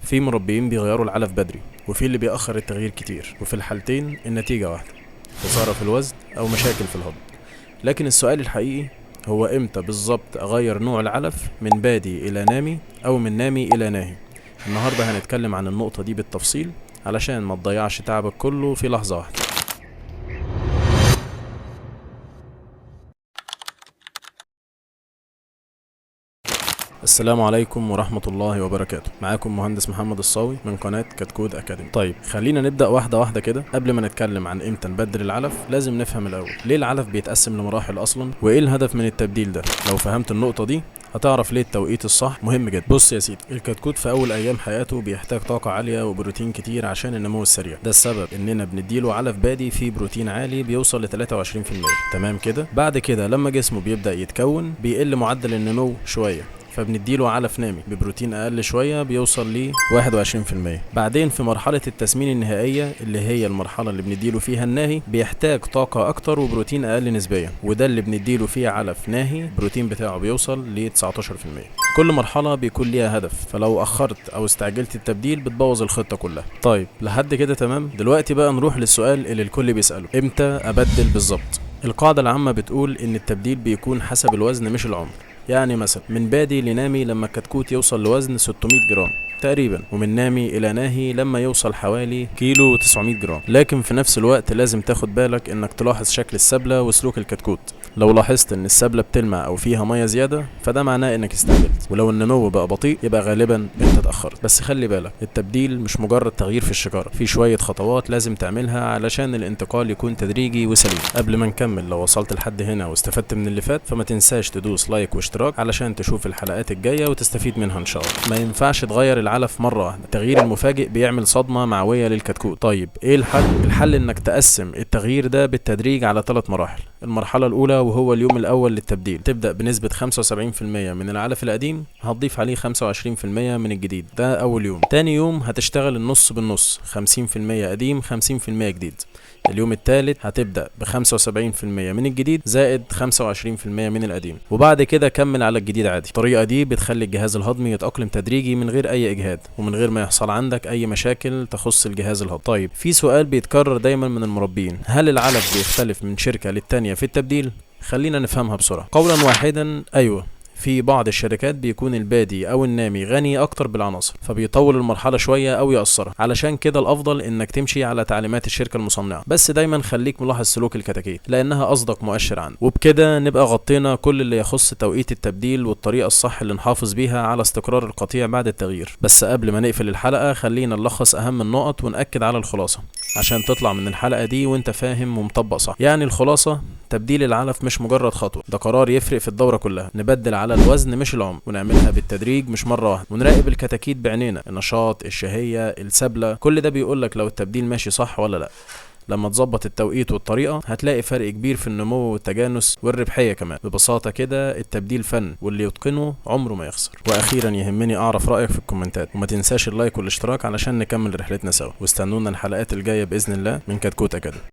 في مربيين بيغيروا العلف بدري، وفي اللي بيأخر التغيير كتير، وفي الحالتين النتيجة واحدة: خسارة في الوزن أو مشاكل في الهضم. لكن السؤال الحقيقي هو امتى بالظبط أغير نوع العلف من بادي إلى نامي أو من نامي إلى ناهي. النهاردة هنتكلم عن النقطة دي بالتفصيل علشان ما تضيعش تعبك كله في لحظة واحدة. السلام عليكم ورحمة الله وبركاته. معاكم مهندس محمد الصاوي من قناة كتكوت أكاديمي. طيب خلينا نبدأ واحدة واحدة كده. قبل ما نتكلم عن امتى نبدل العلف لازم نفهم الأول ليه العلف بيتقسم لمراحل أصلا، وإيه الهدف من التبديل ده. لو فهمت النقطة دي هتعرف ليه التوقيت الصح مهم جدا. بص يا سيدي، الكتكوت في أول أيام حياته بيحتاج طاقة عالية وبروتين كتير عشان النمو السريع. ده السبب إننا بنديله علف بادي فيه بروتين عالي بيوصل ل 23%. تمام كده؟ بعد كده لما جسمه بيبدأ يتكون بيقل معدل النمو شوية، فبنديله علف نامي ببروتين اقل شويه بيوصل ل 21%. بعدين في مرحله التسمين النهائيه اللي هي المرحله اللي بنديله فيها الناهي بيحتاج طاقه اكتر وبروتين اقل نسبيا، وده اللي بنديله فيه علف ناهي البروتين بتاعه بيوصل ل 19%. كل مرحله بيكون ليها هدف، فلو اخرت او استعجلت التبديل بتبوظ الخطه كلها. طيب لحد كده تمام. دلوقتي بقى نروح للسؤال اللي الكل بيساله: امتى ابدل بالظبط؟ القاعده العامه بتقول ان التبديل بيكون حسب الوزن مش العمر. يعني مثلا من بادي لنامي لما الكتكوت يوصل لوزن 600 جرام تقريبا، ومن نامي الى ناهي لما يوصل حوالي كيلو 900 جرام. لكن في نفس الوقت لازم تاخد بالك انك تلاحظ شكل السبلة وسلوك الكتكوت. لو لاحظت ان السبلة بتلمع او فيها ميه زيادة فده معناه انك استعجلت، ولو النمو بقى بطيء يبقى غالبا انت اتأخرت. بس خلي بالك، التبديل مش مجرد تغيير في الشجرة، في شوية خطوات لازم تعملها علشان الانتقال يكون تدريجي وسليم. قبل ما نكمل، لو وصلت لحد هنا واستفدت من اللي فات فما تنساش تدوس لايك واشتراك علشان تشوف الحلقات الجاية وتستفيد منها ان شاء الله. ما ينفعش تغير العلف مرة واحدة، التغيير المفاجئ بيعمل صدمة معوية للكتكوت. طيب ايه الحل؟ الحل انك تقسم التغيير ده بالتدريج على 3 مراحل. المرحلة الأولى وهو اليوم الأول للتبديل، تبدأ بنسبة 75% من العلف القديم، هتضيف عليه 25% من الجديد. ده أول يوم. تاني يوم هتشتغل النص بالنص، 50% قديم 50% جديد. اليوم الثالث هتبدأ ب75% من الجديد زائد 25% من القديم، وبعد كده كمل على الجديد عادي. الطريقة دي بتخلي الجهاز الهضمي يتأقلم تدريجي من غير أي إجهاد، ومن غير ما يحصل عندك أي مشاكل تخص الجهاز الهضمي. طيب في سؤال بيتكرر دايما من المربين: هل العلف بيختلف من شركة للتانية في التبديل؟ خلينا نفهمها بسرعة. قولا واحدا، أيوة، في بعض الشركات بيكون البادي او النامي غني اكتر بالعناصر فبيطول المرحله شويه او يقصرها. علشان كده الافضل انك تمشي على تعليمات الشركه المصنعه، بس دايما خليك ملاحظ سلوك الكتاكيت لانها اصدق مؤشر عنه. وبكده نبقى غطينا كل اللي يخص توقيت التبديل والطريقه الصح اللي نحافظ بيها على استقرار القطيع بعد التغيير. بس قبل ما نقفل الحلقه خلينا نلخص اهم النقط ونأكد على الخلاصه عشان تطلع من الحلقه دي وانت فاهم ومطبق صح. يعني الخلاصه: تبديل العلف مش مجرد خطوه، ده قرار يفرق في الدوره كلها. نبدل على الوزن مش العمر، ونعملها بالتدريج مش مره واحده، ونراقب الكتاكيت بعينينا، النشاط، الشهيه، السبله، كل ده بيقولك لو التبديل ماشي صح ولا لا. لما تظبط التوقيت والطريقه هتلاقي فرق كبير في النمو والتجانس والربحيه كمان. ببساطه كده التبديل فن، واللي يتقنه عمره ما يخسر. واخيرا يهمني اعرف رايك في الكومنتات، وما تنساش اللايك والاشتراك علشان نكمل رحلتنا سوا. واستنونا الحلقات الجايه باذن الله من كتكوت اكاديمي.